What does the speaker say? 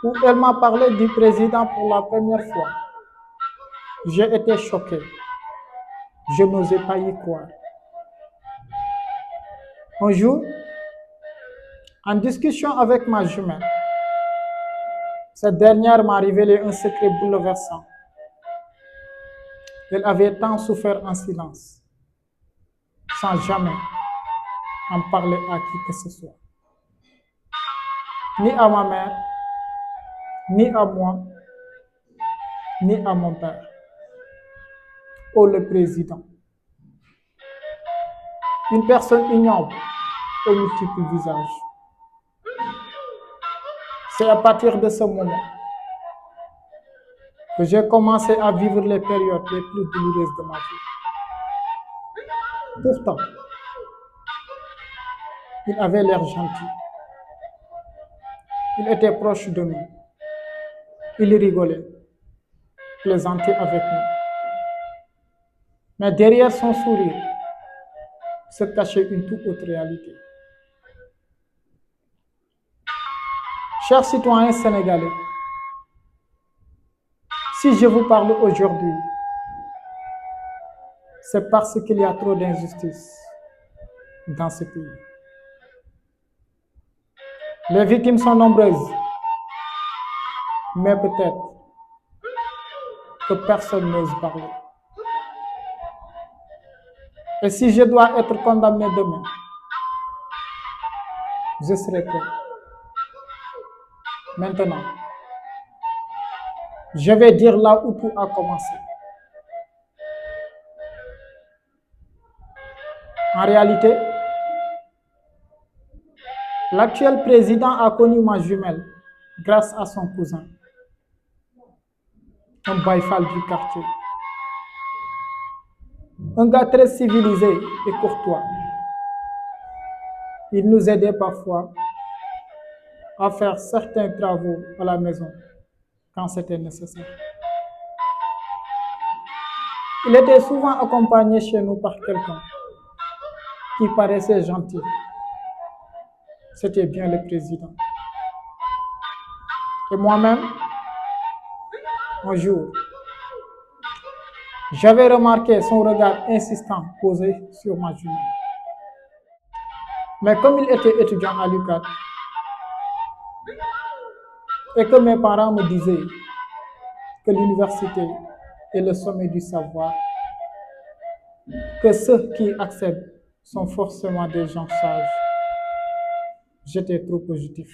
où elle m'a parlé du président pour la première fois. J'ai été choqué. Je n'osais pas y croire. Un jour, en discussion avec ma jumelle, cette dernière m'a révélé un secret bouleversant. Elle avait tant souffert en silence, sans jamais en parler à qui que ce soit. Ni à ma mère, ni à moi, ni à mon père. Oh, le président. Une personne ignoble aux multiples visages. C'est à partir de ce moment que j'ai commencé à vivre les périodes les plus douloureuses de ma vie. Pourtant, il avait l'air gentil. Il était proche de nous. Il rigolait, plaisantait avec nous. Mais derrière son sourire se cachait une toute autre réalité. Chers citoyens sénégalais, si je vous parle aujourd'hui, c'est parce qu'il y a trop d'injustice dans ce pays. Les victimes sont nombreuses, mais peut-être que personne n'ose parler. Et si je dois être condamné demain, je serai prêt. Maintenant, je vais dire là où tout a commencé. En réalité, l'actuel président a connu ma jumelle grâce à son cousin, un baïfal du quartier. Un gars très civilisé et courtois. Il nous aidait parfois à faire certains travaux à la maison quand c'était nécessaire. Il était souvent accompagné chez nous par quelqu'un qui paraissait gentil. C'était bien le président. Et moi-même, un jour, j'avais remarqué son regard insistant posé sur ma jumelle. Mais comme il était étudiant à l'UQAD et que mes parents me disaient que l'université est le sommet du savoir, que ceux qui accèdent sont forcément des gens sages, j'étais trop positif.